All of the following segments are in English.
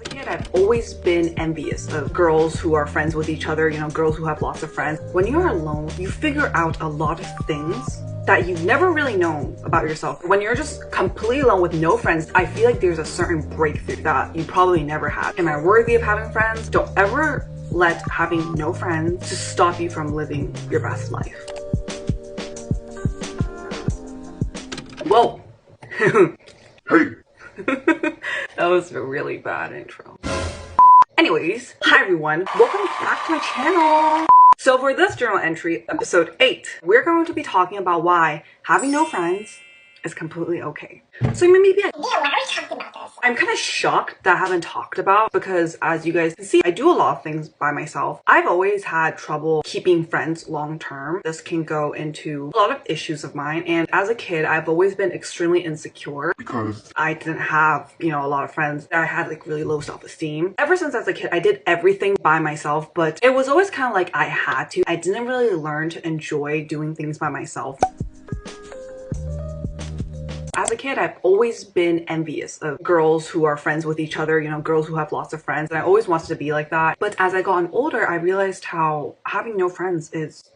Kid, I've always been envious of girls who are friends with each other, girls who have lots of friends. When you're alone, you figure out a lot of things that you've never really known about yourself. When you're just completely alone with no friends, I feel like there's a certain breakthrough that you probably never had. Am I worthy of having friends? Don't ever let having no friends to stop you from living your best life. Whoa. Hey. That was a really bad intro. Anyways, hi everyone, welcome back to my channel. So for this journal entry, episode 8, we're going to be talking about why having no friends is completely okay. So you may be like, why are we talking about this? I'm kind of shocked that I haven't talked about, because as you guys can see, I do a lot of things by myself. I've always had trouble keeping friends long term. This can go into a lot of issues of mine, and as a kid, I've always been extremely insecure Because I didn't have, a lot of friends. I had like really low self-esteem. Ever since as a kid, I did everything by myself, but it was always kind of like I had to. I didn't really learn to enjoy doing things by myself. As a kid, I've always been envious of girls who are friends with each other, girls who have lots of friends. And I always wanted to be like that. But as I gotten older, I realized how having no friends is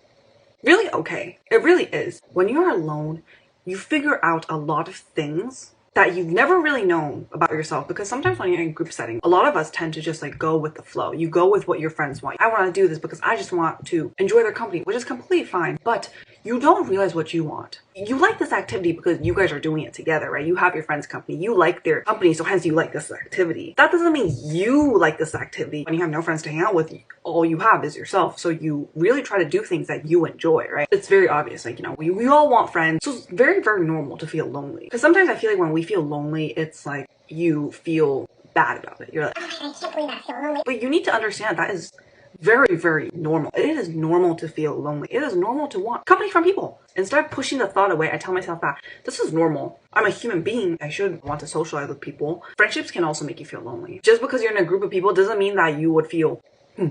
really okay. It really is. When you're alone, you figure out a lot of things that you've never really known about yourself, because sometimes when you're in group setting, a lot of us tend to just like go with the flow. You go with what your friends want. I want to do this because I just want to enjoy their company, which is completely fine, but you don't realize what you want. You like this activity because you guys are doing it together, right? You have your friend's company, you like their company, so hence you like this activity. That doesn't mean you like this activity. When you have no friends to hang out with, all you have is yourself, so you really try to do things that you enjoy, right? It's very obvious, like, we all want friends, so it's very, very normal to feel lonely. Because sometimes I feel like when we feel lonely, it's like you feel bad about it. You're like, I can't believe I feel lonely. but you need to understand that is very, very normal. It is normal to feel lonely. It is normal to want company from people. Instead of pushing the thought away, I tell myself that this is normal. I'm a human being. I should want to socialize with people. Friendships can also make you feel lonely. Just because you're in a group of people doesn't mean that you would feel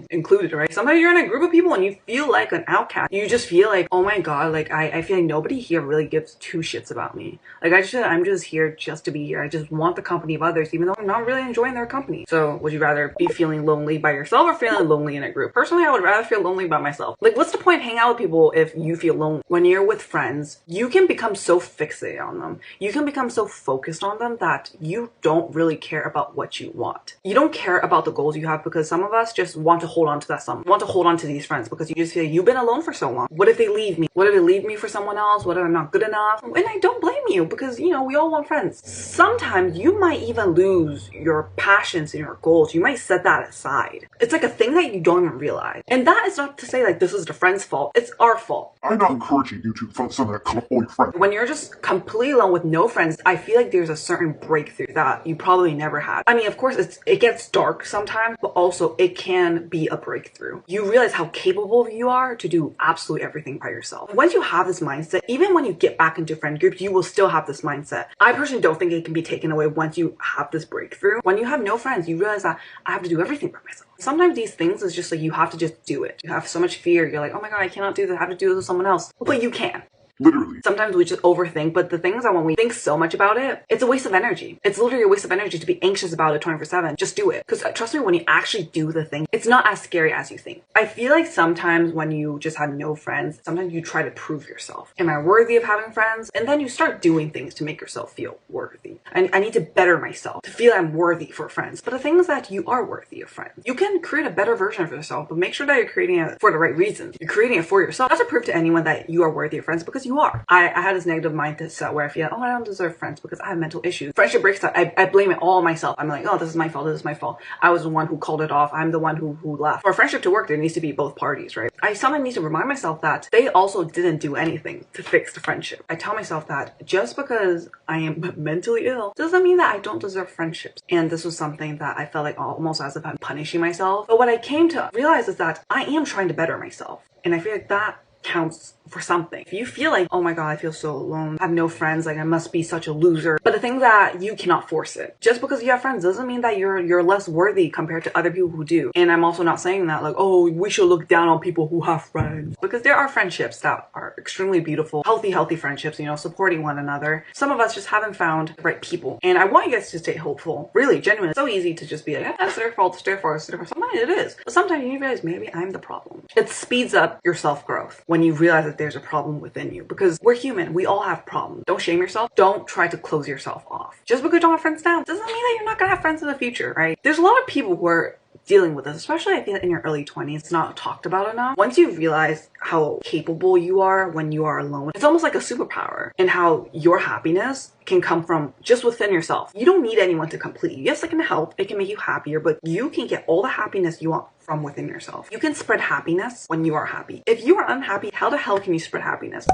included, right? Sometimes you're in a group of people and you feel like an outcast. You just feel like, oh my god, like I feel like nobody here really gives two shits about me. Like I'm just here just to be here. I just want the company of others, even though I'm not really enjoying their company. So would you rather be feeling lonely by yourself or feeling lonely in a group? Personally, I would rather feel lonely by myself. Like, what's the point of hanging out with people if you feel lonely? When you're with friends, you can become so fixated on them. You can become so focused on them that you don't really care about what you want. You don't care about the goals you have, because some of us just want to hold on to that want to hold on to these friends because you just feel like you've been alone for so long. What if they leave me? What if they leave me for someone else? What if I'm not good enough? And I don't blame you, because we all want friends. Sometimes you might even lose your passions and your goals. You might set that aside. It's like a thing that you don't even realize. And that is not to say like this is the friend's fault. It's our fault. I'm not encouraging you to find something that come up all your friends. When you're just completely alone with no friends, I feel like there's a certain breakthrough that you probably never had. I mean, of course, it gets dark sometimes, but also it can be a breakthrough. You realize how capable you are to do absolutely everything by yourself. Once you have this mindset, even when you get back into friend groups, you will still have this mindset. I personally don't think it can be taken away once you have this breakthrough. When you have no friends, you realize that I have to do everything by myself. Sometimes these things is just like you have to just do it. You have so much fear. You're like, oh my god, I cannot do this. I have to do this with someone else. But you can. Literally. Sometimes we just overthink, but the thing is that when we think so much about it, it's a waste of energy. It's literally a waste of energy to be anxious about it 24/7. Just do it. Because trust me, when you actually do the thing, it's not as scary as you think. I feel like sometimes when you just have no friends, sometimes you try to prove yourself. Am I worthy of having friends? And then you start doing things to make yourself feel worthy. I need to better myself to feel I'm worthy for friends. But the thing is that you are worthy of friends. You can create a better version of yourself, but make sure that you're creating it for the right reasons. You're creating it for yourself, not to prove to anyone that you are worthy of friends, because you are. I had this negative mindset where I feel, oh, I don't deserve friends because I have mental issues. Friendship breaks up, I blame it all on myself. I'm like, oh, this is my fault, this is my fault. I was the one who called it off. I'm the one who left. For a friendship to work, there needs to be both parties, right? I sometimes need to remind myself that they also didn't do anything to fix the friendship. I tell myself that just because I am mentally ill doesn't mean that I don't deserve friendships. And this was something that I felt like almost as if I'm punishing myself. But what I came to realize is that I am trying to better myself. And I feel like that counts for something. If you feel like, oh my god, I feel so alone, I have no friends, like I must be such a loser. But the thing that you cannot force it. Just because you have friends doesn't mean that you're less worthy compared to other people who do. And I'm also not saying that like, oh, we should look down on people who have friends. Because there are friendships that are extremely beautiful, healthy friendships, you know, supporting one another. Some of us just haven't found the right people. And I want you guys to stay hopeful. Really, genuinely. It's so easy to just be like, it's their fault, it's their fault, it's their fault. Sometimes it is. But sometimes you realize maybe I'm the problem. It speeds up your self-growth when you realize that there's a problem within you. Because we're human. We all have problems. Don't shame yourself. Don't try to close yourself off. Just because you don't have friends now doesn't mean that you're not gonna have friends in the future, right? There's a lot of people who are dealing with this, especially I feel in your early 20s. It's not talked about enough. Once you realize how capable you are when you are alone, it's almost like a superpower, and how your happiness can come from just within yourself. You don't need anyone to complete you. Yes, it can help, it can make you happier, but you can get all the happiness you want from within yourself. You can spread happiness when you are happy. If you are unhappy, how the hell can you spread happiness?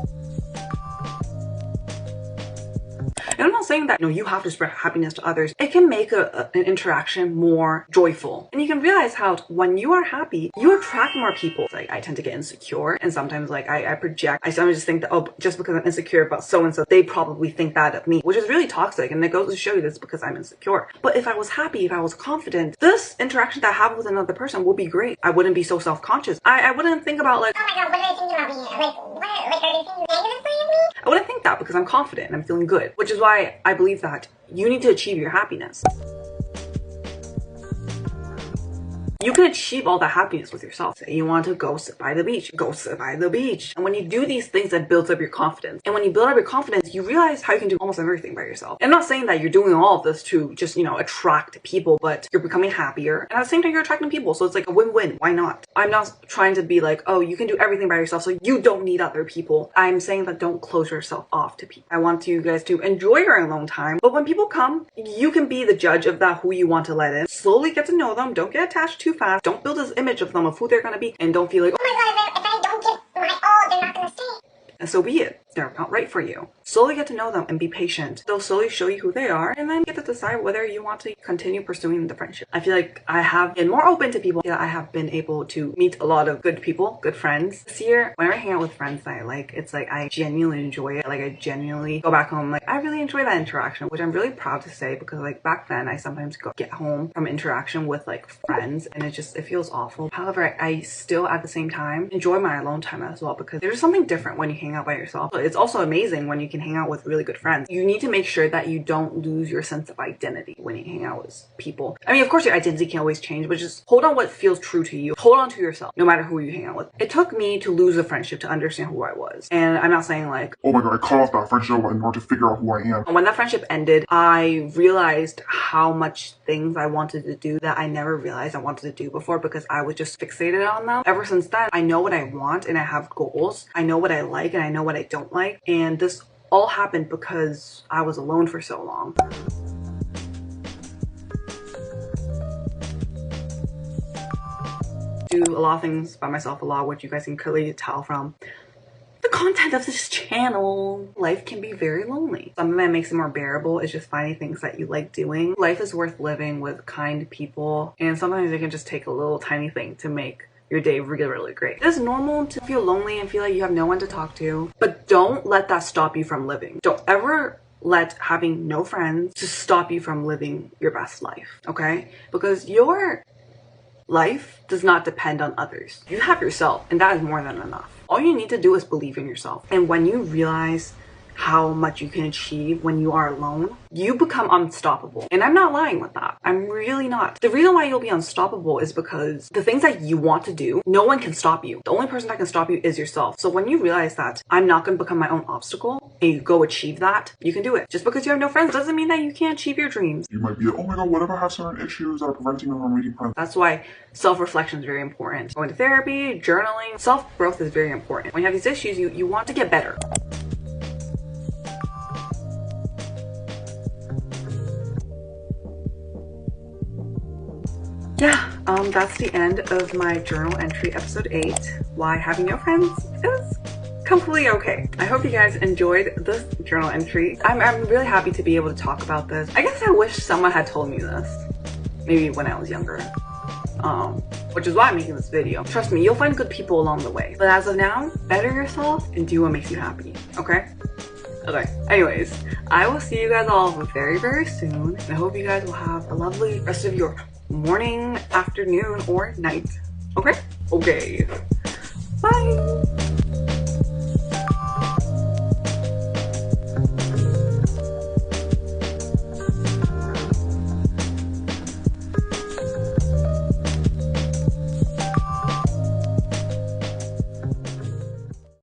And I'm not saying that, you know, you have to spread happiness to others. It can make an interaction more joyful. And you can realize how when you are happy, you attract more people. Like, I tend to get insecure, and sometimes like I project. I sometimes just think that, oh, just because I'm insecure about so-and-so, they probably think that of me, which is really toxic. And it goes to show you that's because I'm insecure. But if I was happy, if I was confident, this interaction that I have with another person will be great. I wouldn't be so self-conscious. I wouldn't think about like, Oh my god, what are they thinking about me? Like, are they thinking negatively of me? I wouldn't think that because I'm confident and I'm feeling good, which is why I believe that you need to achieve your happiness. You can achieve all that happiness with yourself. Say you want to go sit by the beach, go sit by the beach. And when you do these things, that builds up your confidence. And when you build up your confidence, you realize how you can do almost everything by yourself. And I'm not saying that you're doing all of this to just, you know, attract people, but you're becoming happier. And at the same time, you're attracting people. So it's like a win-win. Why not? I'm not trying to be like, oh, you can do everything by yourself, so you don't need other people. I'm saying that don't close yourself off to people. I want you guys to enjoy your alone time. But when people come, you can be the judge of that, who you want to let in. Slowly get to know them. Don't get attached too fast. Don't build this image of them, of who they're gonna be, and don't feel like, Oh my god, if I don't give my all, they're not gonna stay. and so be it. They're not right for you. Slowly get to know them and be patient. They'll slowly show you who they are, and then get to decide whether you want to continue pursuing the friendship. I feel like I have been more open to people. I have been able to meet a lot of good people, good friends. This year, whenever I hang out with friends that I like, it's like I genuinely enjoy it. Like I genuinely go back home, like I really enjoy that interaction, which I'm really proud to say, because like back then I sometimes get home from interaction with like friends and it feels awful. However, I still at the same time enjoy my alone time as well, because there's something different when you hang out by yourself. It's also amazing when you can hang out with really good friends. You need to make sure that you don't lose your sense of identity when you hang out with people. I mean, of course your identity can always change, but just hold on what feels true to you. Hold on to yourself, no matter who you hang out with. It took me to lose a friendship to understand who I was. And I'm not saying like, Oh my god, I cut off that friendship in order to figure out who I am. when that friendship ended, I realized how much things I wanted to do that I never realized I wanted to do before, because I was just fixated on them. Ever since then, I know what I want and I have goals. I know what I like and I know what I don't like. And this all happened because I was alone for so long. Do a lot of things by myself a lot, which you guys can clearly tell from the content of this channel. Life can be very lonely. Something that makes it more bearable is just finding things that you like doing. Life is worth living with kind people, and sometimes it can just take a little tiny thing to make your day really great. It is normal to feel lonely and feel like you have no one to talk to, but don't let that stop you from living. Don't ever let having no friends just stop you from living your best life, okay? Because your life does not depend on others. You have yourself, and that is more than enough. All you need to do is believe in yourself. And when you realize how much you can achieve when you are alone, you become unstoppable. And I'm not lying with that. I'm really not. The reason why you'll be unstoppable is because the things that you want to do, no one can stop you. The only person that can stop you is yourself. So when you realize that I'm not going to become my own obstacle, and you go achieve that, you can do it. Just because you have no friends doesn't mean that you can't achieve your dreams. You might be like, oh my god, what if I have certain issues that are preventing me from meeting friends? That's why self-reflection is very important. Going to therapy, journaling, self-growth is very important. When you have these issues, you want to get better. Yeah, that's the end of my journal entry episode 8. Why having no friends is completely okay. I hope you guys enjoyed this journal entry. I'm really happy to be able to talk about this. I guess I wish someone had told me this, maybe when I was younger. which is why I'm making this video. Trust me, you'll find good people along the way. But as of now, better yourself and do what makes you happy, okay? Okay, anyways, I will see you guys all very, very soon. I hope you guys will have a lovely rest of your morning, afternoon, or night. Okay? Okay. Bye!